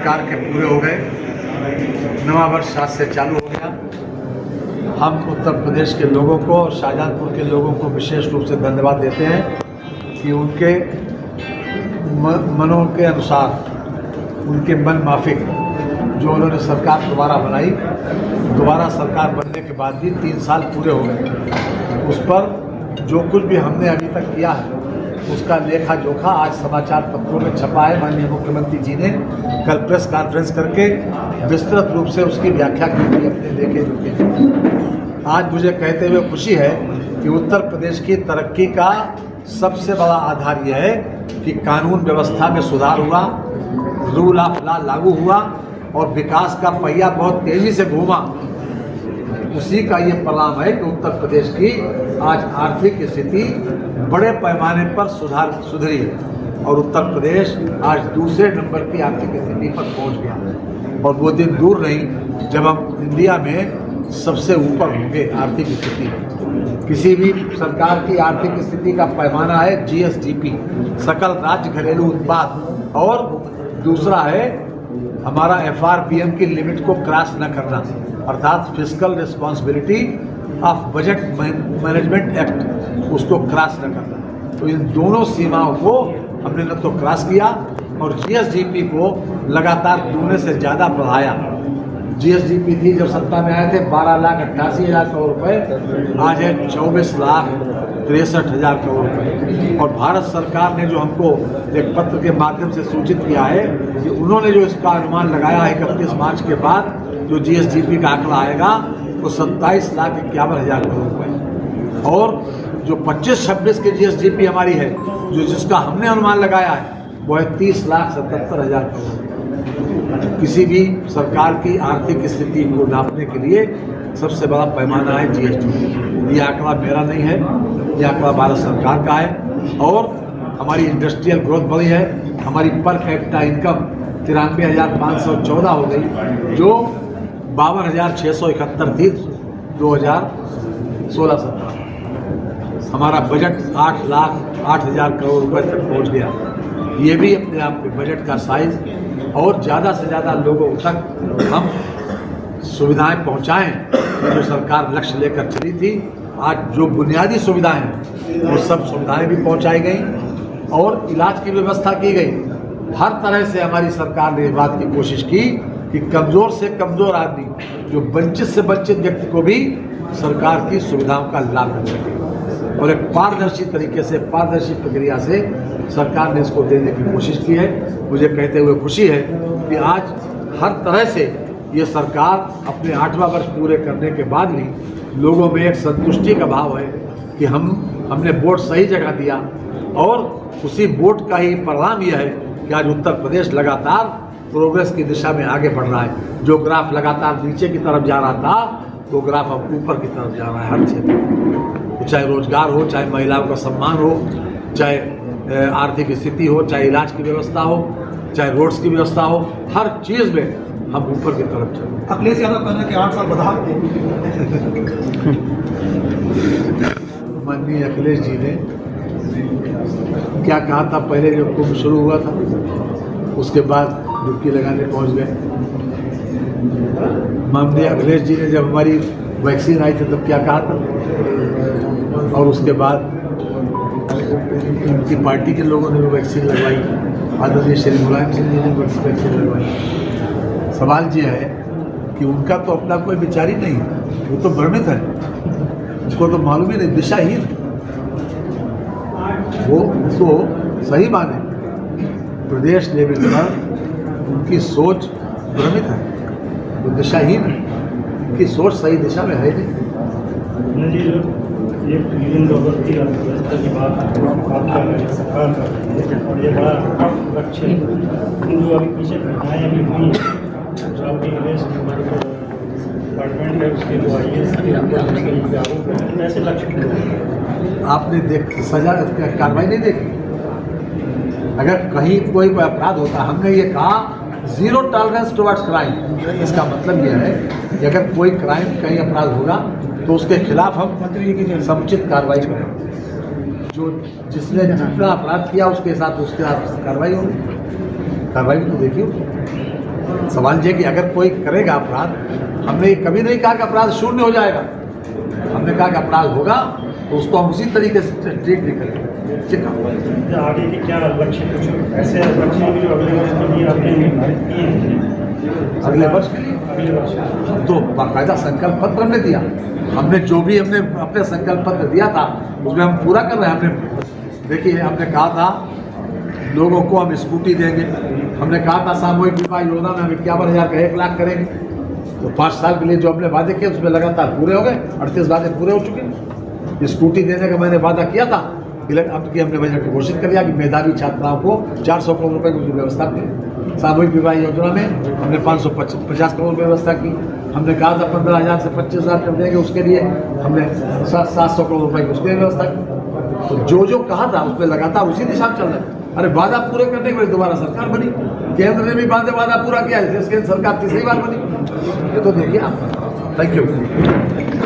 सरकार के पूरे हो गए, नवा वर्ष आज से चालू हो गया। हम उत्तर प्रदेश के लोगों को और शाहजहांपुर के लोगों को विशेष रूप से धन्यवाद देते हैं कि उनके मनों के अनुसार, उनके मन माफिक जो उन्होंने सरकार दोबारा बनाई, दोबारा सरकार बनने के बाद भी 3 साल पूरे हो गए। उस पर जो कुछ भी हमने अभी तक किया है उसका लेखा जोखा आज समाचार पत्रों में छपा है। माननीय मुख्यमंत्री जी ने कल प्रेस कॉन्फ्रेंस करके विस्तृत रूप से उसकी व्याख्या की थी अपने लेखे जोखे। आज मुझे कहते हुए खुशी है कि उत्तर प्रदेश की तरक्की का सबसे बड़ा आधार यह है कि कानून व्यवस्था में सुधार हुआ, रूल ऑफ लॉ लागू हुआ और विकास का पहिया बहुत तेजी से घूमा। उसी का ये परिणाम है कि उत्तर प्रदेश की आज आर्थिक स्थिति बड़े पैमाने पर सुधरी है और उत्तर प्रदेश आज दूसरे नंबर की आर्थिक स्थिति पर पहुंच गया। और वो दिन दूर नहीं जब हम इंडिया में सबसे ऊपर होंगे आर्थिक स्थिति में। किसी भी सरकार की आर्थिक स्थिति का पैमाना है GSDP, सकल राज्य घरेलू उत्पाद, और दूसरा है हमारा FRBM की लिमिट को क्रॉस न करना, अर्थात fiscal responsibility of budget management act, उसको क्रॉस न करना। तो इन दोनों सीमाओं को हमने न तो क्रॉस किया और GSDP को लगातार दूने से ज़्यादा बढ़ाया। GSDP थी जब सत्ता में आए थे 12,88,000 करोड़ रुपए, आज है 24,63,000 करोड़ रुपए। और भारत सरकार ने जो हमको एक पत्र के माध्यम से सूचित किया है कि उन्होंने जो इसका अनुमान लगाया है 31 मार्च के बाद जो GSDP का आंकड़ा आएगा वो 27,51,000 करोड़ रुपए। और जो 25-26 के GSDP हमारी है, जो जिसका हमने अनुमान लगाया है वो है 30,77,000 करोड़। किसी भी सरकार की आर्थिक स्थिति को नापने के लिए सबसे बड़ा पैमाना है GSDP। ये आंकड़ा मेरा नहीं है, ये आंकड़ा भारत सरकार का है। और हमारी इंडस्ट्रियल ग्रोथ बढ़ी है, हमारी पर कैपिटा इनकम 93,514 हो गई, जो 52,671 थी 2016-17। हमारा बजट 8,08,000 करोड़ रुपए तक पहुंच गया। ये भी अपने आप में बजट का साइज, और ज़्यादा से ज़्यादा लोगों तक हम सुविधाएं पहुंचाएं, जो सरकार लक्ष्य लेकर चली थी। आज जो बुनियादी सुविधाएं हैं वो सब सुविधाएं भी पहुंचाई गई और इलाज की व्यवस्था की गई। हर तरह से हमारी सरकार ने इस बात की कोशिश की कि कमज़ोर से कमज़ोर आदमी, जो वंचित से वंचित व्यक्ति को भी सरकार की सुविधाओं का लाभ मिल सके। और एक पारदर्शी तरीके से, पारदर्शी प्रक्रिया से सरकार ने इसको देने की कोशिश की है। मुझे कहते हुए खुशी है कि आज हर तरह से ये सरकार अपने 8वां वर्ष पूरे करने के बाद भी लोगों में एक संतुष्टि का भाव है कि हमने वोट सही जगह दिया, और उसी वोट का ही परिणाम यह है कि आज उत्तर प्रदेश लगातार प्रोग्रेस की दिशा में आगे बढ़ रहा है। जो ग्राफ लगातार नीचे की तरफ जा रहा था वो ग्राफ अब ऊपर की तरफ जा रहा है हर क्षेत्र में। चाहे रोजगार हो, चाहे महिलाओं का सम्मान हो, चाहे आर्थिक स्थिति हो, चाहे इलाज की व्यवस्था हो, चाहे रोड्स की व्यवस्था हो, हर चीज़ में हम ऊपर की तरफ चलें। अखिलेश यादव कहना कि 8 साल बढ़ा। माननीय अखिलेश जी ने क्या कहा था पहले जब कुंभ शुरू हुआ था, उसके बाद डुबकी लगाने पहुंच गए। माननीय अखिलेश जी ने जब हमारी वैक्सीन आई थी तब क्या कहा था, और उसके बाद उनकी पार्टी के लोगों ने भी वैक्सीन लगवाई, आदरणीय श्री मुलायम सिंह जी ने वैक्सीन लगवाई। सवाल ये है कि उनका तो अपना कोई विचार ही नहीं है, वो तो भ्रमित है, उसको तो मालूम ही नहीं, दिशाहीन। वो उसको सही माने प्रदेश लेवल पर उनकी सोच भ्रमित है, वो दिशाहीन है, उनकी सोच सही दिशा में है नहीं। $1 ट्रिलियन की अर्थव्यवस्था की बात कर रहे हैं, सरकार कर रही है, और ये बड़ा टफ लक्ष्य है। जो अभी पीछे घटनाएँ अभी हुई हैं, जो आपकी डिपार्टमेंट है उसके जो IAS के ऐसे लक्ष्य आपने सजा कार्रवाई नहीं देखी। अगर कहीं कोई अपराध होता, हमने ये कहा 0 टॉलरेंस टुवर्ड्स क्राइम। इसका मतलब यह है कि अगर कोई क्राइम, कहीं अपराध होगा तो उसके खिलाफ हम समुचित कार्रवाई करें। जो जिसने जितना अपराध किया उसके साथ कार्रवाई होगी। कार्रवाई तो देखिए। सवाल ये कि अगर कोई करेगा अपराध, हमने ये कभी नहीं कहा कि अपराध शून्य हो जाएगा, हमने कहा कि अपराध होगा तो उसको हम उसी तरीके से ट्रीट नहीं करेंगे। ठीक है, आगे के क्या लक्ष्य, कुछ ऐसे लक्ष्य भी जो अगले वर्ष के लिए आपने निर्धारित किए हैं? अगले वर्ष के लिए अगले वर्ष हम तो बाकायदा संकल्प पत्र हमने दिया, हमने जो भी हमने अपने संकल्प पत्र दिया था उसमें हम पूरा कर रहे हैं। हमने देखिए, हमने कहा था लोगों को हम स्कूटी देंगे, हमने कहा था सामूहिक विवाह योजना में हम 51,000 का 1 लाख करेंगे। तो 5 साल के लिए जो हमने वादे किए उसमें लगातार पूरे हो गए, 38 वादे पूरे हो चुके। स्कूटी देने का मैंने वादा किया था, अब की हमने बजट में घोषित कर दिया कि मेधावी छात्राओं को 400 करोड़ रुपए की व्यवस्था की। सामूहिक विवाह योजना में हमने 550 करोड़ रुपये व्यवस्था की। हमने कहा था 15,000 से 25,000 कर देंगे, उसके लिए हमने 700 करोड़ रुपए की उसके लिए व्यवस्था की। तो जो जो कहा था उसमें लगातार उसी दिशा में चल रहे हैं। अरे वादा पूरे करने के बाद दोबारा सरकार बनी, केंद्र ने भी वादा पूरा किया, देश की सरकार तीसरी बार बनी। ये तो देखिए आप। Thank you.